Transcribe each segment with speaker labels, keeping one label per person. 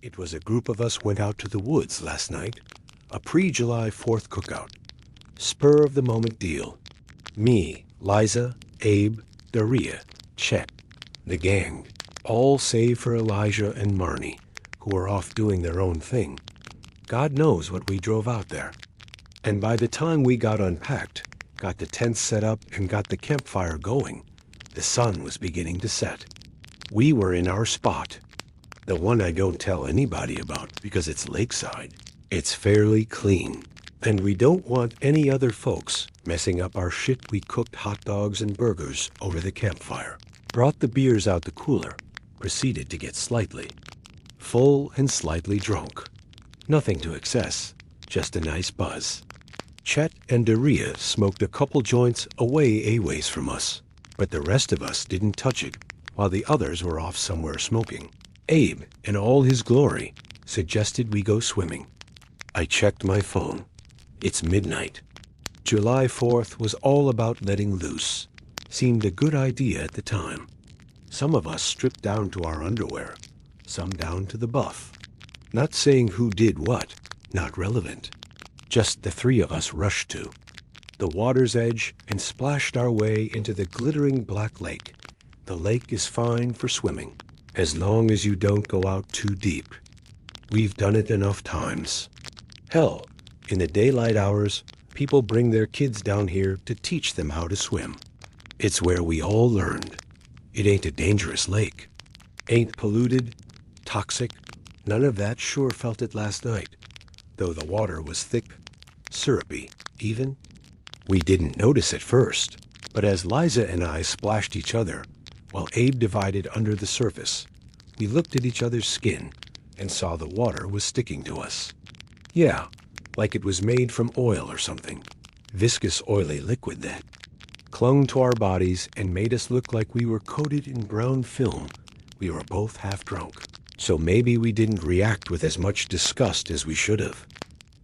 Speaker 1: It was a group of us went out to the woods last night. A pre-July 4th cookout. Spur of the moment deal. Me, Liza, Abe, Daria, Chet, the gang. All save for Elijah and Marnie, who were off doing their own thing. God knows what we drove out there. And by the time we got unpacked, got the tents set up, and got the campfire going, the sun was beginning to set. We were in our spot. The one I don't tell anybody about because it's lakeside. It's fairly clean. And we don't want any other folks messing up our shit. We cooked hot dogs and burgers over the campfire. Brought the beers out the cooler. Proceeded to get slightly full and slightly drunk. Nothing to excess, just a nice buzz. Chet and Daria smoked a couple joints away a ways from us, but the rest of us didn't touch it, while the others were off somewhere smoking. Abe, in all his glory, suggested we go swimming. I checked my phone. It's midnight. July 4th was all about letting loose. Seemed a good idea at the time. Some of us stripped down to our underwear, some down to the buff. Not saying who did what, not relevant. Just the three of us rushed to the water's edge and splashed our way into the glittering black lake. The lake is fine for swimming, as long as you don't go out too deep. We've done it enough times. Hell, in the daylight hours, people bring their kids down here to teach them how to swim. It's where we all learned. It ain't a dangerous lake. Ain't polluted, toxic, none of that. Sure felt it last night, though the water was thick, syrupy, even. We didn't notice at first, but as Liza and I splashed each other, while Abe divided under the surface, we looked at each other's skin and saw the water was sticking to us. Yeah, like it was made from oil or something. Viscous, oily liquid that clung to our bodies and made us look like we were coated in brown film. We were both half drunk, so maybe we didn't react with as much disgust as we should have.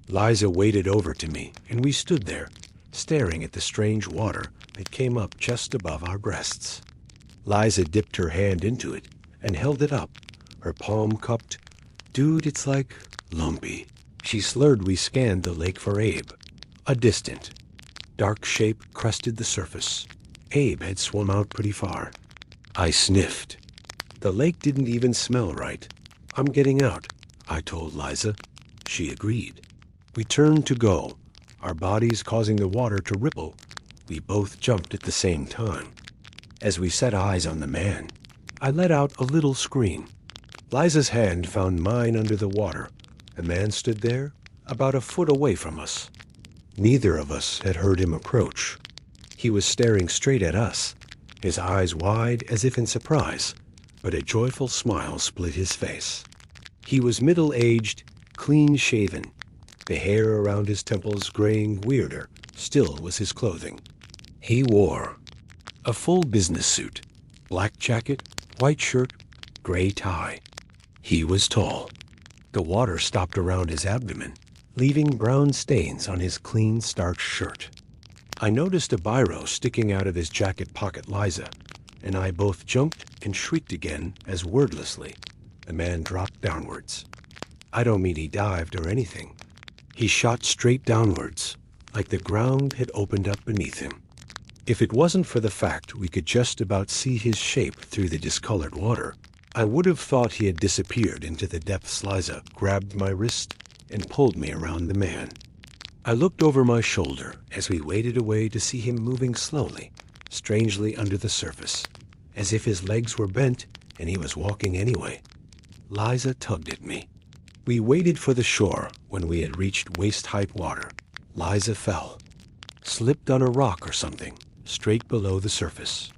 Speaker 1: Liza waded over to me, and we stood there, staring at the strange water that came up just above our breasts. Liza dipped her hand into it and held it up, her palm cupped. Dude, it's like lumpy. She slurred. We scanned the lake for Abe. A distant, dark shape crested the surface. Abe had swum out pretty far. I sniffed. The lake didn't even smell right. I'm getting out, I told Liza. She agreed. We turned to go, our bodies causing the water to ripple. We both jumped at the same time. As we set eyes on the man, I let out a little scream. Liza's hand found mine under the water. The man stood there, about a foot away from us. Neither of us had heard him approach. He was staring straight at us, his eyes wide as if in surprise, but a joyful smile split his face. He was middle-aged, clean-shaven. The hair around his temples graying weirder still was his clothing. He wore a full business suit, black jacket, white shirt, gray tie. He was tall. The water stopped around his abdomen, leaving brown stains on his clean, starched shirt. I noticed a biro sticking out of his jacket pocket. Liza and I both jumped and shrieked again as wordlessly the man dropped downwards. I don't mean he dived or anything. He shot straight downwards, like the ground had opened up beneath him. If it wasn't for the fact we could just about see his shape through the discolored water, I would have thought he had disappeared into the depths. Liza grabbed my wrist and pulled me around the man. I looked over my shoulder as we waded away to see him moving slowly, strangely under the surface, as if his legs were bent and he was walking anyway. Liza tugged at me. We waited for the shore. When we had reached waist-height water, Liza fell, slipped on a rock or something, straight below the surface.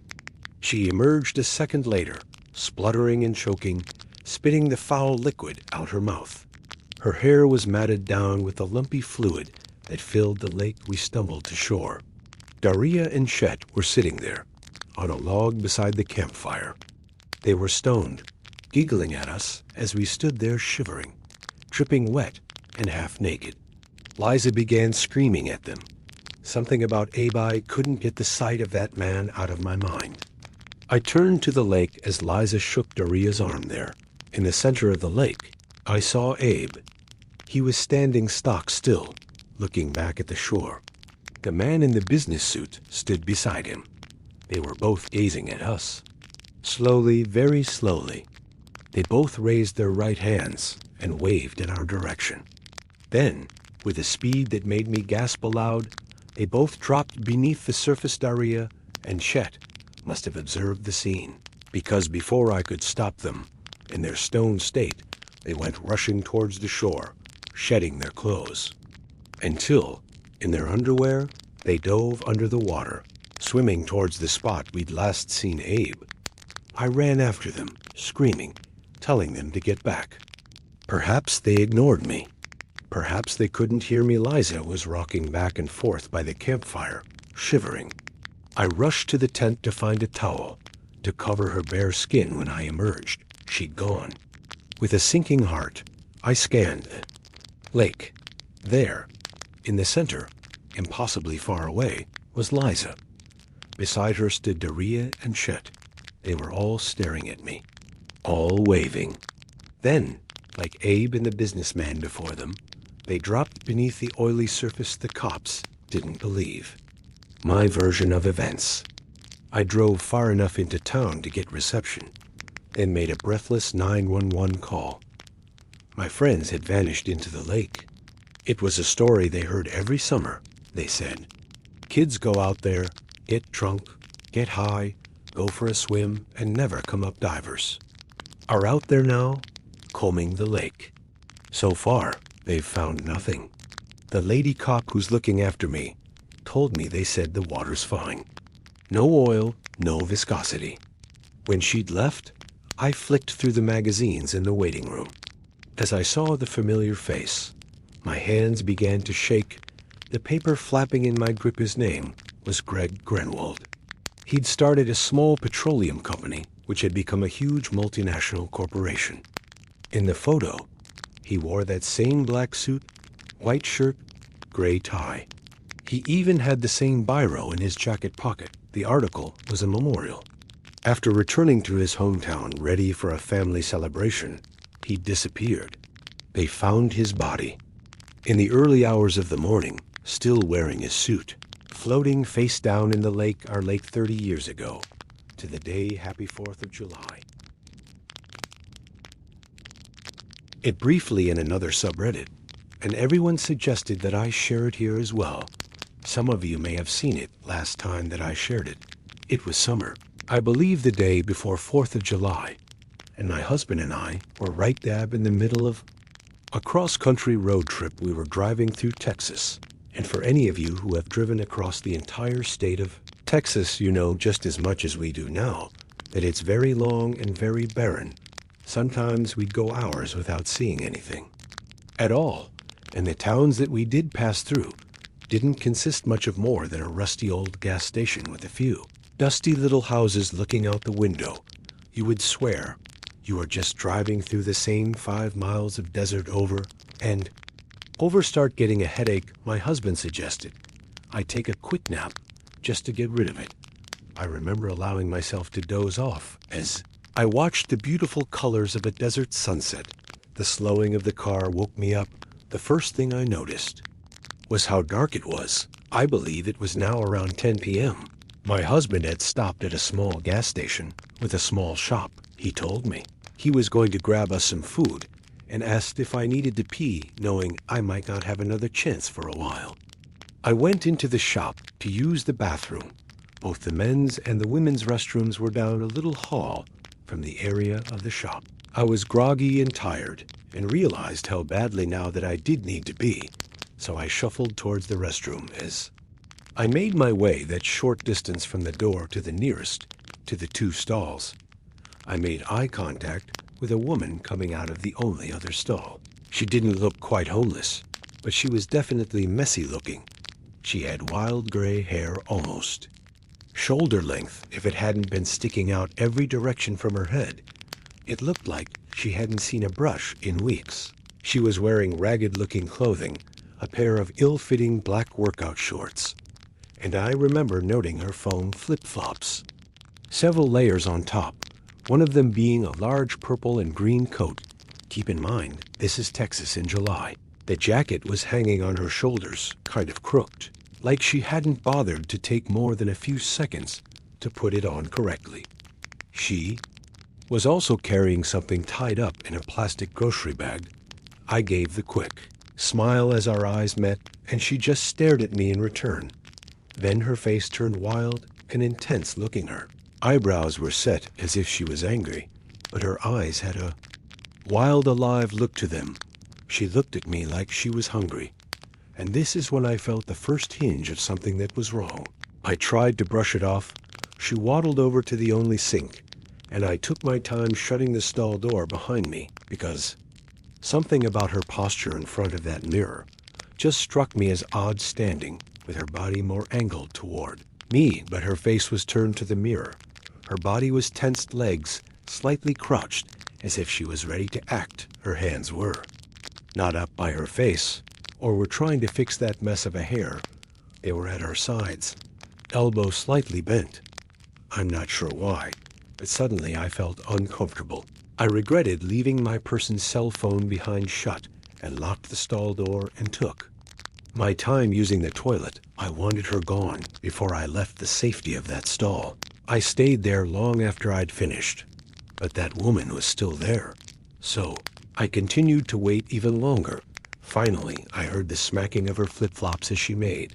Speaker 1: She emerged a second later, spluttering and choking, spitting the foul liquid out her mouth. Her hair was matted down with the lumpy fluid that filled the lake. We stumbled to shore. Daria and Chet were sitting there, on a log beside the campfire. They were stoned, giggling at us as we stood there shivering, dripping wet and half naked. Liza began screaming at them. Something about Abe. I couldn't get the sight of that man out of my mind. I turned to the lake as Liza shook Daria's arm there. In the center of the lake, I saw Abe. He was standing stock still, looking back at the shore. The man in the business suit stood beside him. They were both gazing at us. Slowly, very slowly, they both raised their right hands and waved in our direction. Then, with a speed that made me gasp aloud, they both dropped beneath the surface. Daria and Chet must have observed the scene, because before I could stop them, in their stone state, they went rushing towards the shore, shedding their clothes. Until, in their underwear, they dove under the water, swimming towards the spot we'd last seen Abe. I ran after them, screaming, telling them to get back. Perhaps they ignored me. Perhaps they couldn't hear me. Liza was rocking back and forth by the campfire, shivering. I rushed to the tent to find a towel, to cover her bare skin. When I emerged, she'd gone. With a sinking heart, I scanned the lake. There, in the center, impossibly far away, was Liza. Beside her stood Daria and Chet. They were all staring at me, all waving. Then, like Abe and the businessman before them, they dropped beneath the oily surface the cops didn't believe. My version of events. I drove far enough into town to get reception, then made a breathless 911 call. My friends had vanished into the lake. It was a story they heard every summer, they said. Kids go out there, get drunk, get high, go for a swim, and never come up. Divers are out there now, combing the lake. So far, they've found nothing. The lady cop who's looking after me told me they said the water's fine. No oil, no viscosity. When she'd left, I flicked through the magazines in the waiting room. As I saw the familiar face, my hands began to shake. The paper flapping in my grip. His name was Greg Grenwald. He'd started a small petroleum company, which had become a huge multinational corporation. In the photo, he wore that same black suit, white shirt, gray tie. He even had the same biro in his jacket pocket. The article was a memorial. After returning to his hometown, ready for a family celebration, he disappeared. They found his body in the early hours of the morning, still wearing his suit, floating face down in the lake, our lake 30 years ago, to the day happy 4th of July. It briefly in another subreddit, and everyone suggested that I share it here as well. Some of you may have seen it last time that I shared it. It was summer, I believe the day before 4th of July, and my husband and I were right dab in the middle of a cross-country road trip. We were driving through Texas, and for any of you who have driven across the entire state of Texas, you know just as much as we do now that it's very long and very barren. Sometimes we'd go hours without seeing anything at all, and the towns that we did pass through didn't consist much of more than a rusty old gas station with a few dusty little houses looking out the window. You would swear you are just driving through the same 5 miles of desert over and over. Start getting a headache, my husband suggested I take a quick nap just to get rid of it. I remember allowing myself to doze off as I watched the beautiful colors of a desert sunset. The slowing of the car woke me up. The first thing I noticed was how dark it was. I believe it was now around 10 p.m. My husband had stopped at a small gas station with a small shop. He told me he was going to grab us some food and asked if I needed to pee, knowing I might not have another chance for a while. I went into the shop to use the bathroom. Both the men's and the women's restrooms were down a little hall from the area of the shop. I was groggy and tired and realized how badly now that I did need to pee, so I shuffled towards the restroom. As I made my way that short distance from the door to the nearest, to the 2 stalls, I made eye contact with a woman coming out of the only other stall. She didn't look quite homeless, but she was definitely messy looking. She had wild gray hair, almost shoulder length if it hadn't been sticking out every direction from her head. It looked like she hadn't seen a brush in weeks. She was wearing ragged-looking clothing, a pair of ill-fitting black workout shorts, and I remember noting her foam flip-flops. Several layers on top, one of them being a large purple and green coat Keep in mind, this is Texas in July. The jacket was hanging on her shoulders, kind of crooked, like she hadn't bothered to take more than a few seconds to put it on correctly. She was also carrying something tied up in a plastic grocery bag. I gave the quick smile as our eyes met, and she just stared at me in return. Then her face turned wild and intense, looking her eyebrows were set as if she was angry, but her eyes had a wild, alive look to them. She looked at me like she was hungry, and this is when I felt the first hinge of something that was wrong. I tried to brush it off. She waddled over to the only sink, and I took my time shutting the stall door behind me because something about her posture in front of that mirror just struck me as odd, standing with her body more angled toward me, but her face was turned to the mirror. Her body was tensed, legs slightly crouched as if she was ready to act. Her hands were not up by her face or were trying to fix that mess of a hair. They were at her sides, elbows slightly bent. I'm not sure why, but suddenly I felt uncomfortable. I regretted leaving my person's cell phone behind shut and locked the stall door and took my time using the toilet. I wanted her gone before I left the safety of that stall. I stayed there long after I'd finished, but that woman was still there. So I continued to wait even longer. Finally, I heard the smacking of her flip-flops as she made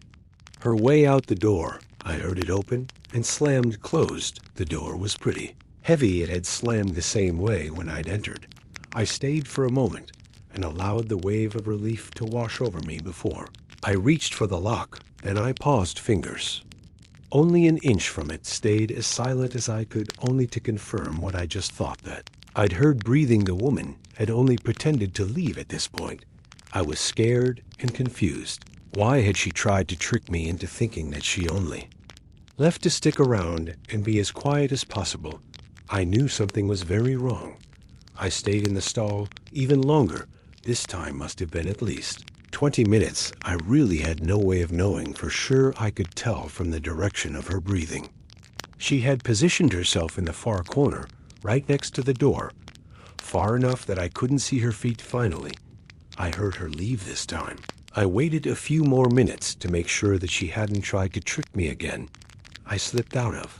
Speaker 1: her way out the door. I heard it open and slammed closed. The door was pretty heavy. It had slammed the same way when I'd entered. I stayed for a moment and allowed the wave of relief to wash over me before I reached for the lock. Then I paused, fingers only an inch from it, stayed as silent as I could, only to confirm what I just thought, that I'd heard breathing. The woman had only pretended to leave at this point. I was scared and confused. Why had she tried to trick me into thinking that she only left to stick around and be as quiet as possible? I knew something was very wrong. I stayed in the stall even longer. This time must have been at least 20 minutes. I really had no way of knowing for sure. I could tell from the direction of her breathing. She had positioned herself in the far corner, right next to the door, far enough that I couldn't see her feet. Finally, I heard her leave this time. I waited a few more minutes to make sure that she hadn't tried to trick me again. I slipped out of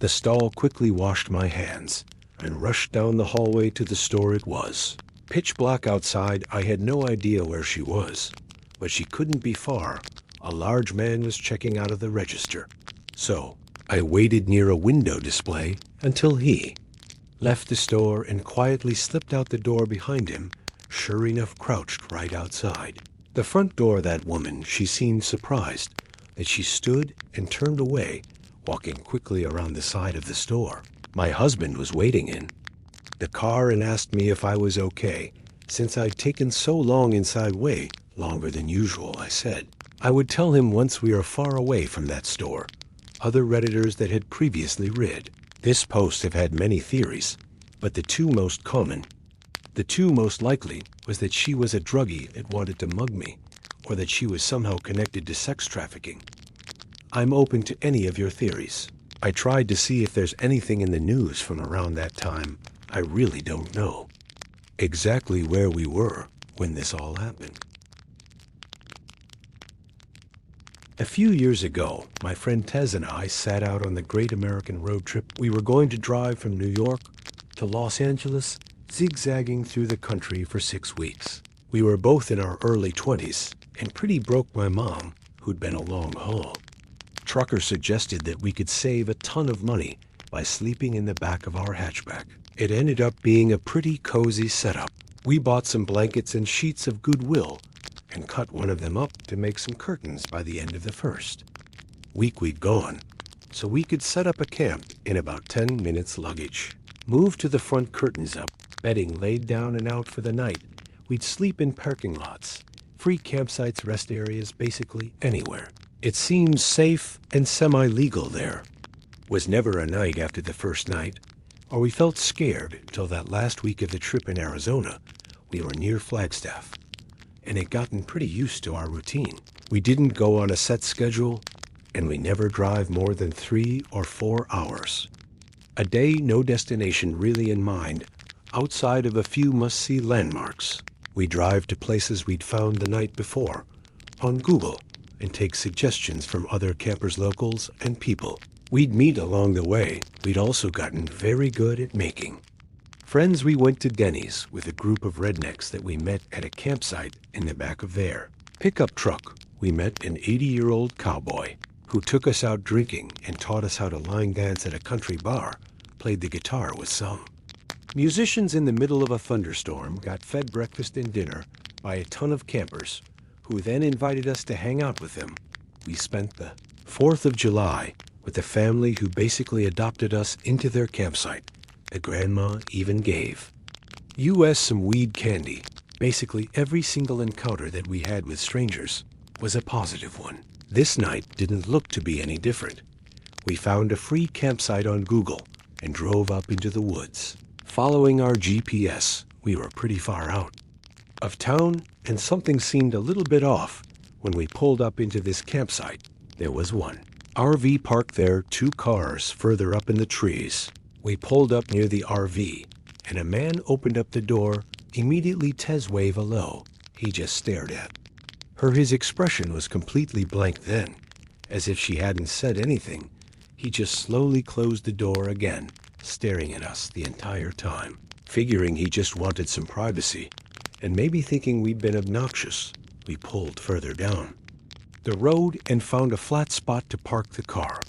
Speaker 1: the stall, quickly washed my hands, and rushed down the hallway to the store. It was pitch black outside. I had no idea where she was, but she couldn't be far. A large man was checking out of the register, so I waited near a window display until he left the store and quietly slipped out the door behind him, sure enough crouched right outside the front door. That woman, she seemed surprised that she stood and turned away, walking quickly around the side of the store. My husband was waiting in the car and asked me if I was okay, since I'd taken so long inside, way longer than usual. I said I would tell him once we are far away from that store. Other Redditors that had previously read this post have had many theories, but the two most likely was that she was a druggie that wanted to mug me, or that she was somehow connected to sex trafficking. I'm open to any of your theories. I tried to see if there's anything in the news from around that time. I really don't know exactly where we were when this all happened. A few years ago, my friend Tez and I sat out on the Great American Road Trip. We were going to drive from New York to Los Angeles, zigzagging through the country for 6 weeks. We were both in our early 20s and pretty broke. My mom, who'd been a long haul trucker, suggested that we could save a ton of money by sleeping in the back of our hatchback. It ended up being a pretty cozy setup. We bought some blankets and sheets of Goodwill and cut one of them up to make some curtains by the end of the first week we'd gone, so we could set up a camp in about 10 minutes. Luggage moved to the front, curtains up, bedding laid down, and out for the night. We'd sleep in parking lots, free campsites, rest areas, basically anywhere. It seemed safe and semi-legal there. Was never a night after the first night, or we felt scared till that last week of the trip in Arizona. We were near Flagstaff, and had gotten pretty used to our routine. We didn't go on a set schedule, and we never drive more than 3 or 4 hours a day. No destination really in mind, outside of a few must-see landmarks. We drive to places we'd found the night before on Google and take suggestions from other campers, locals, and people we'd meet along the way. We'd also gotten very good at making friends. We went to Denny's with a group of rednecks that we met at a campsite in the back of their pickup truck. We met an 80-year-old cowboy who took us out drinking and taught us how to line dance at a country bar, played the guitar with some musicians. In the middle of a thunderstorm, got fed breakfast and dinner by a ton of campers who then invited us to hang out with them. We spent the 4th of July with a family who basically adopted us into their campsite. The grandma even gave us some weed candy. Basically every single encounter that we had with strangers was a positive one. This night didn't look to be any different. We found a free campsite on Google and drove up into the woods. Following our GPS, we were pretty far out of town, and something seemed a little bit off when we pulled up into this campsite. There was one RV parked there, 2 cars further up in the trees. We pulled up near the RV, and a man opened up the door. Immediately Tez waved hello. He just stared at her. His expression was completely blank then, as if she hadn't said anything. He just slowly closed the door again, staring at us the entire time. Figuring he just wanted some privacy, and maybe thinking we'd been obnoxious, we pulled further down the road and found a flat spot to park the car,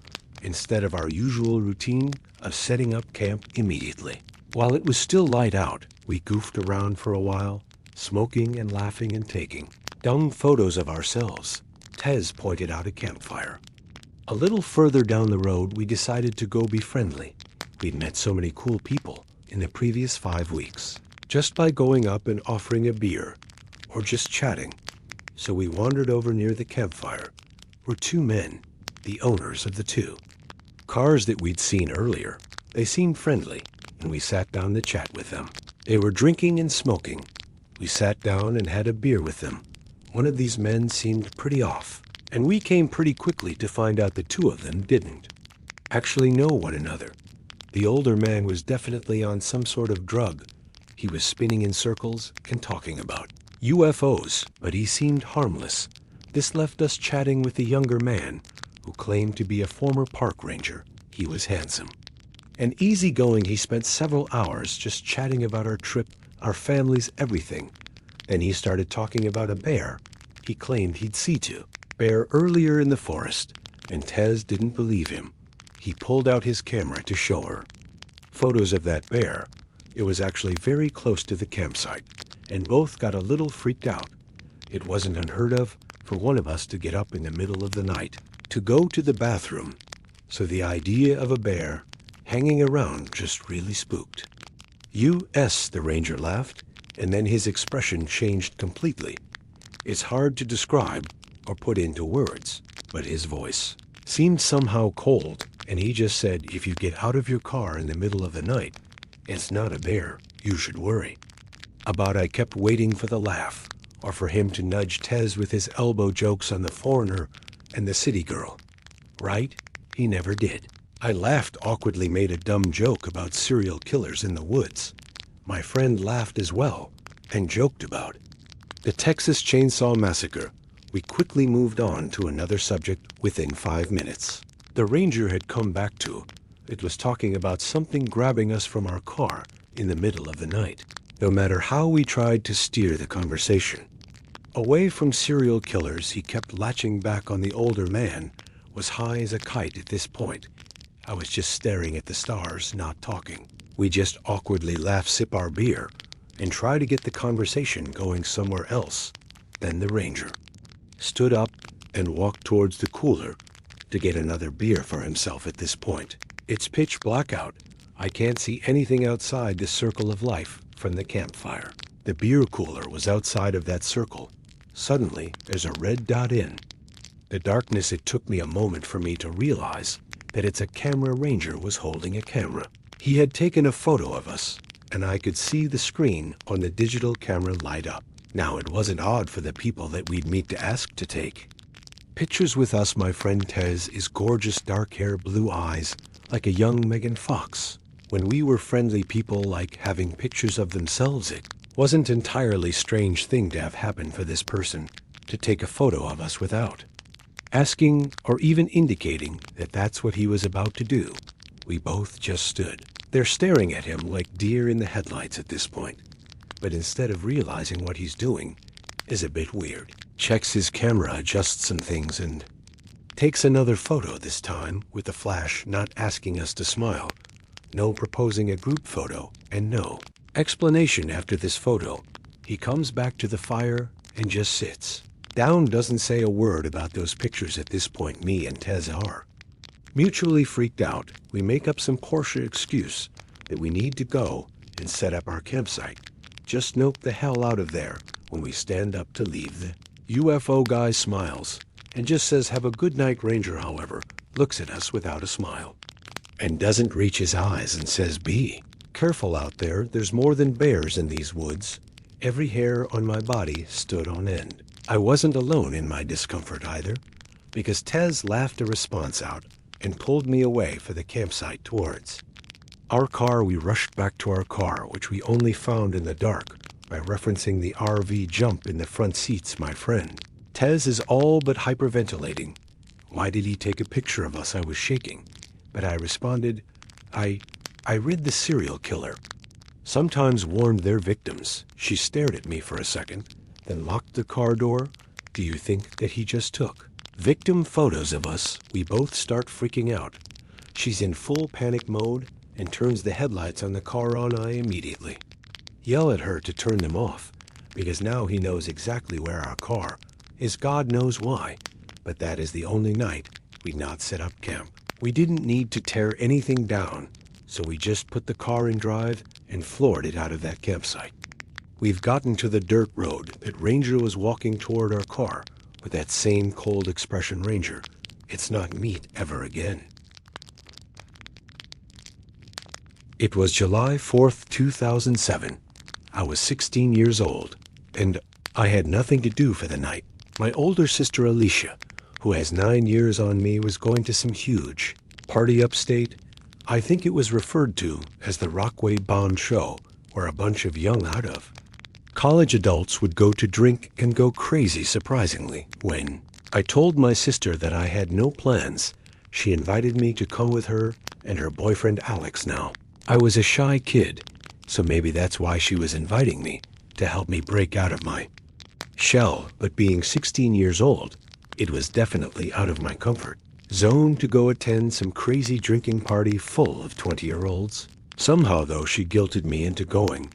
Speaker 1: instead of our usual routine of setting up camp immediately. While it was still light out, we goofed around for a while, smoking and laughing and taking dumb photos of ourselves. Tez pointed out a campfire. A little further down the road, we decided to go be friendly. We'd met so many cool people in the previous 5 weeks, just by going up and offering a beer, or just chatting. So we wandered over near the campfire, were 2 men, the owners of the 2 cars that we'd seen earlier. They seemed friendly, and we sat down to chat with them. They were drinking and smoking. We sat down and had a beer with them. One of these men seemed pretty off, and we came pretty quickly to find out the 2 of them didn't actually know one another. The older man was definitely on some sort of drug. He was spinning in circles and talking about UFOs, but he seemed harmless. This left us chatting with the younger man, who claimed to be a former park ranger. He was handsome and easygoing. He spent several hours just chatting about our trip, our families, everything. Then he started talking about a bear he claimed he'd seen a bear earlier in the forest, and Tez didn't believe him. He pulled out his camera to show her photos of that bear. It was actually very close to the campsite, and both got a little freaked out. It wasn't unheard of for one of us to get up in the middle of the night to go to the bathroom, so the idea of a bear hanging around just really spooked us. The ranger laughed, and then his expression changed completely. It's hard to describe or put into words, but his voice seemed somehow cold, and he just said, if you get out of your car in the middle of the night, it's not a bear you should worry about. I kept waiting for the laugh, or for him to nudge Tez with his elbow jokes on the foreigner and the city girl. Right? He never did. I laughed awkwardly, made a dumb joke about serial killers in the woods. My friend laughed as well and joked about the Texas Chainsaw Massacre. We quickly moved on to another subject within 5 minutes. The ranger had come back to. It was talking about something grabbing us from our car in the middle of the night. No matter how we tried to steer the conversation away from serial killers, he kept latching back on the older man. Was high as a kite at this point. I was just staring at the stars, not talking. We just awkwardly laugh, sip our beer, and try to get the conversation going somewhere else. Then the ranger stood up and walked towards the cooler to get another beer for himself. At this point, it's pitch black out. I can't see anything outside the circle of life from the campfire. The beer cooler was outside of that circle. Suddenly, there's a red dot in the darkness. It took me a moment for me to realize that it's a camera. Ranger was holding a camera. He had taken a photo of us, and I could see the screen on the digital camera light up. Now, it wasn't odd for the people that we'd meet to ask to take pictures with us. My friend Tez is gorgeous, dark hair, blue eyes, like a young Megan Fox. When we were friendly people, like having pictures of themselves, it wasn't entirely strange thing to have happen for this person to take a photo of us without asking or even indicating that that's what he was about to do. We both just stood there staring at him like deer in the headlights at this point. But instead of realizing what he's doing is a bit weird. Checks his camera, adjusts some things, and takes another photo, this time with the flash not asking us to smile. No proposing a group photo, and no explanation after this photo. He comes back to the fire and just sits down, doesn't say a word about those pictures at this point. Me and Tez are mutually freaked out. We make up some Porsche excuse that we need to go and set up our campsite. Just nope the hell out of there when we stand up to leave. The UFO guy smiles and just says, "Have a good night, Ranger," however, looks at us without a smile and doesn't reach his eyes and says, "Be careful out there. There's more than bears in these woods." Every hair on my body stood on end. I wasn't alone in my discomfort either, because Tez laughed a response out and pulled me away for the campsite towards our car. We rushed back to our car, which we only found in the dark by referencing the RV jump in the front seats. My friend Tez is all but hyperventilating. Why did he take a picture of us? I was shaking, but I responded, I read the serial killer sometimes warned their victims. She stared at me for a second, then locked the car door. Do you think that he just took victim photos of us? We both start freaking out. She's in full panic mode and turns the headlights on the car on. I immediately yell at her to turn them off, because now he knows exactly where our car is. God knows why, but that is the only night we'd not set up camp. We didn't need to tear anything down, so we just put the car in drive and floored it out of that campsite. We've gotten to the dirt road that Ranger was walking toward our car with that same cold expression. Ranger, it's not meat ever again. It was July 4th, 2007. I was 16 years old, and I had nothing to do for the night. My older sister Alicia, who has 9 years on me, was going to some huge party upstate. I think it was referred to as the Rockaway Bond Show, where a bunch of young out of college adults would go to drink and go crazy. Surprisingly, when I told my sister that I had no plans, she invited me to come with her and her boyfriend Alex. Now, I was a shy kid, so maybe that's why she was inviting me, to help me break out of my shell. But being 16 years old, it was definitely out of my comfort zone to go attend some crazy drinking party full of 20-year-olds. Somehow, though, she guilted me into going.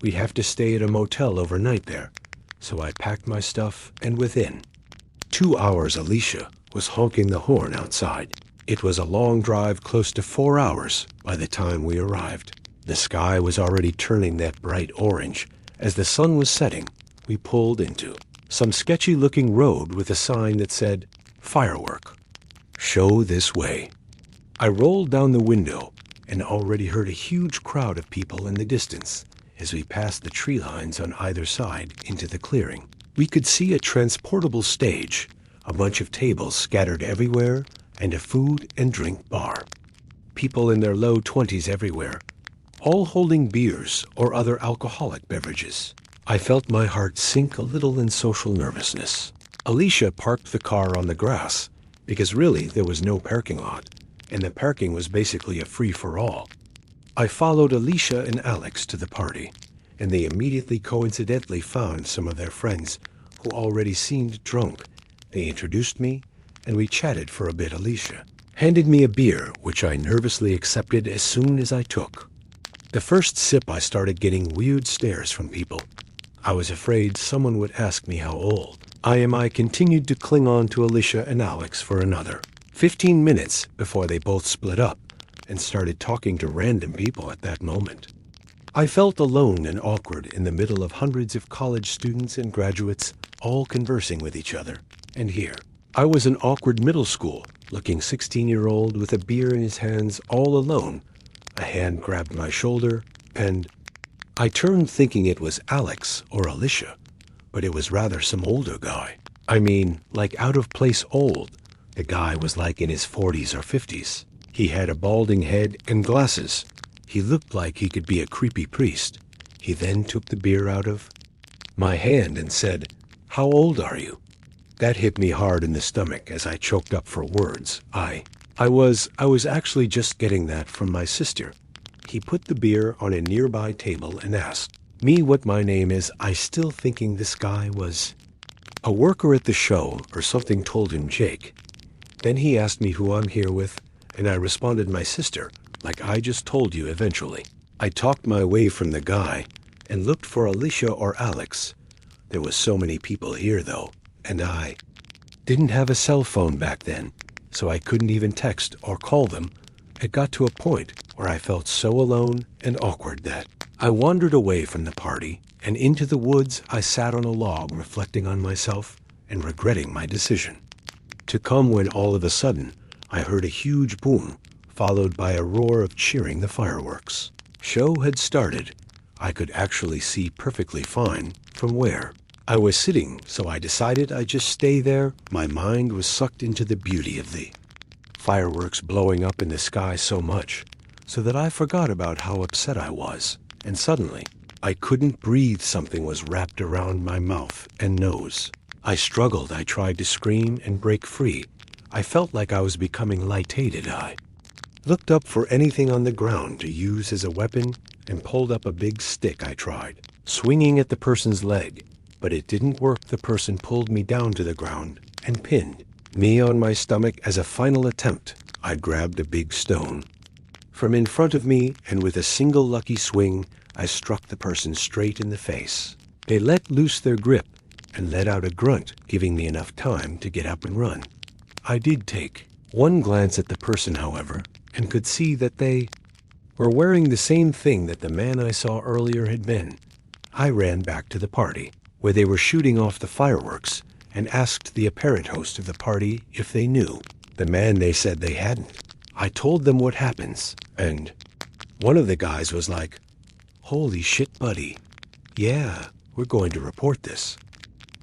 Speaker 1: We'd have to stay at a motel overnight there, so I packed my stuff, and within 2 hours Alicia was honking the horn outside. It was a long drive, close to 4 hours by the time we arrived. The sky was already turning that bright orange. As the sun was setting, we pulled into some sketchy-looking road with a sign that said, "Firework Show this way." I rolled down the window and already heard a huge crowd of people in the distance as we passed the tree lines on either side into the clearing. We could see a transportable stage, a bunch of tables scattered everywhere, and a food and drink bar. People in their low 20s everywhere, all holding beers or other alcoholic beverages. I felt my heart sink a little in social nervousness. Alicia parked the car on the grass, because really there was no parking lot, and the parking was basically a free-for-all. I followed Alicia and Alex to the party, and they immediately coincidentally found some of their friends who already seemed drunk. They introduced me, and we chatted for a bit. Alicia handed me a beer, which I nervously accepted as soon as I took the first sip. I started getting weird stares from people. I was afraid someone would ask me how old I am. I continued to cling on to Alicia and Alex for another 15 minutes before they both split up and started talking to random people. At that moment, I felt alone and awkward in the middle of hundreds of college students and graduates all conversing with each other. And here, I was an awkward middle school-looking 16-year-old with a beer in his hands, all alone. A hand grabbed my shoulder, and I turned thinking it was Alex or Alicia, but it was rather some older guy. I mean, like out of place old. The guy was like in his 40s or 50s. He had a balding head and glasses, He looked like he could be a creepy priest. He then took the beer out of my hand and said, "How old are you?" That hit me hard in the stomach as I choked up for words. I was actually just getting that from my sister. He put the beer on a nearby table and asked me what my name is. I still thinking this guy was a worker at the show or something, told him Jake. Then he asked me who I'm here with, and I responded my sister, like I just told you eventually. I talked my way from the guy and looked for Alicia or Alex. There was so many people here though, and I didn't have a cell phone back then, so I couldn't even text or call them. It got to a point where I felt so alone and awkward that I wandered away from the party, and into the woods I sat on a log reflecting on myself and regretting my decision. To come when all of a sudden I heard a huge boom, followed by a roar of cheering the fireworks. Show had started. I could actually see perfectly fine from where I was sitting, so I decided I'd just stay there. My mind was sucked into the beauty of the fireworks blowing up in the sky so much, so that I forgot about how upset I was. And suddenly, I couldn't breathe. Something was wrapped around my mouth and nose. I struggled. I tried to scream and break free. I felt like I was becoming lightheaded. I looked up for anything on the ground to use as a weapon and pulled up a big stick. I tried swinging at the person's leg, but it didn't work. The person pulled me down to the ground and pinned me on my stomach. As a final attempt, I grabbed a big stone from in front of me, and with a single lucky swing, I struck the person straight in the face. They let loose their grip and let out a grunt, giving me enough time to get up and run. I did take one glance at the person, however, and could see that they were wearing the same thing that the man I saw earlier had been. I ran back to the party, where they were shooting off the fireworks, and asked the apparent host of the party if they knew the man. They said they hadn't. I told them what happens, and one of the guys was like, "Holy shit, buddy. Yeah, we're going to report this."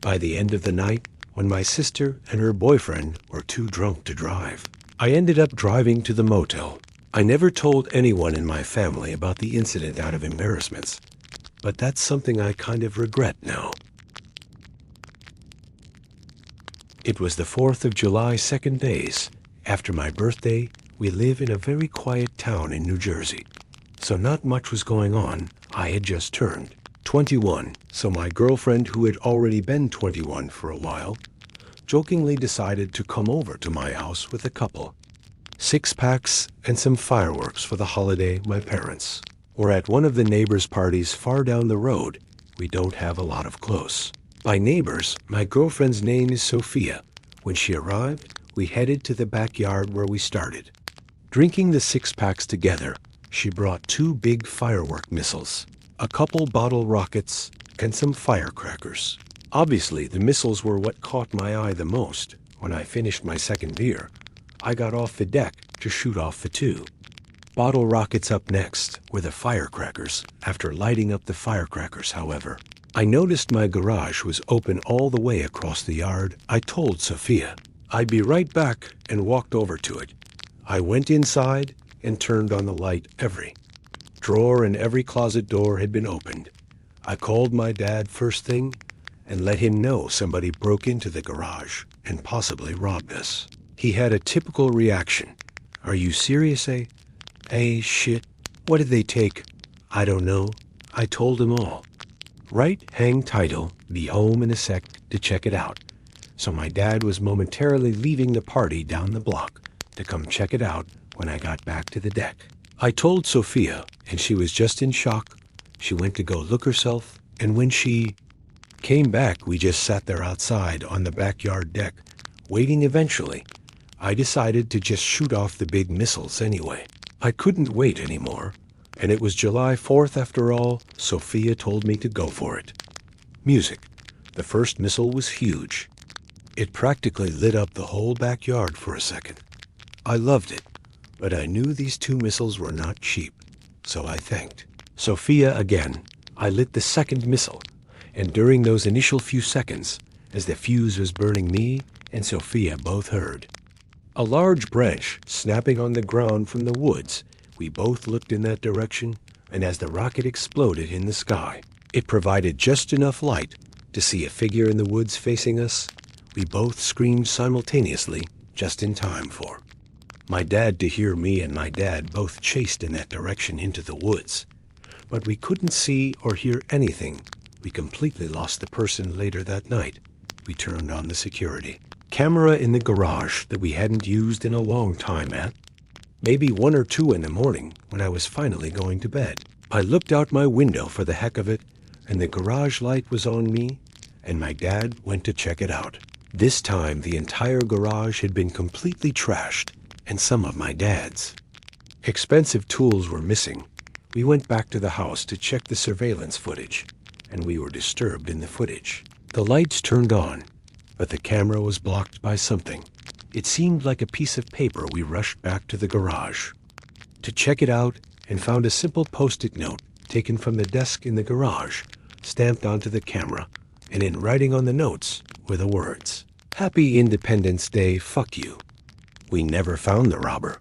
Speaker 1: By the end of the night, when my sister and her boyfriend were too drunk to drive, I ended up driving to the motel. I never told anyone in my family about the incident out of embarrassments, but that's something I kind of regret now. It was the 4th of July, 2 days after my birthday. We live in a very quiet town in New Jersey, so not much was going on. I had just turned 21, so my girlfriend, who had already been 21 for a while, jokingly decided to come over to my house with a couple 6-packs and some fireworks for the holiday. My parents were at one of the neighbors' parties far down the road. We don't have a lot of close by neighbors. My girlfriend's name is Sophia. When she arrived, we headed to the backyard where we started drinking the 6-packs together. She brought 2 big firework missiles, a couple bottle rockets, and some firecrackers. Obviously, the missiles were what caught my eye the most. When I finished my second beer, I got off the deck to shoot off the 2 bottle rockets. Up next were the firecrackers. After lighting up the firecrackers, however, I noticed my garage was open all the way across the yard. I told Sophia I'd be right back and walked over to it. I went inside and turned on the light. Every drawer and every closet door had been opened. I called my dad first thing and let him know somebody broke into the garage and possibly robbed us. He had a typical reaction. "Are you serious, eh? Hey, shit. What did they take?" "I don't know." I told him all. Right, hang title, be home in a sec to check it out. So my dad was momentarily leaving the party down the block to come check it out when I got back to the deck. I told Sophia, and she was just in shock. She went to go look herself, and when she came back, we just sat there outside on the backyard deck, waiting. Eventually, I decided to just shoot off the big missiles anyway. I couldn't wait anymore, and it was July 4th after all. Sophia told me to go for it. Music. The first missile was huge. It practically lit up the whole backyard for a second. I loved it, but I knew these 2 missiles were not cheap, so I thanked Sophia again. I lit the second missile, and during those initial few seconds, as the fuse was burning, me and Sophia both heard a large branch snapping on the ground from the woods We both looked in that direction, and as the rocket exploded in the sky, it provided just enough light to see a figure in the woods facing us. We both screamed simultaneously, just in time for my dad to hear me and my dad both chased in that direction into the woods. But we couldn't see or hear anything. We completely lost the person later that night. We turned on the security camera in the garage that we hadn't used in a long time at maybe 1 or 2 in the morning when I was finally going to bed. I looked out my window for the heck of it, and the garage light was on me, and my dad went to check it out. This time the entire garage had been completely trashed, and some of my dad's expensive tools were missing. We went back to the house to check the surveillance footage, and we were disturbed in the footage. The lights turned on, but the camera was blocked by something. It seemed like a piece of paper. We rushed back to the garage to check it out and found a simple post-it note taken from the desk in the garage, stamped onto the camera, and in writing on the notes were the words, "Happy Independence Day, fuck you." We never found the robber.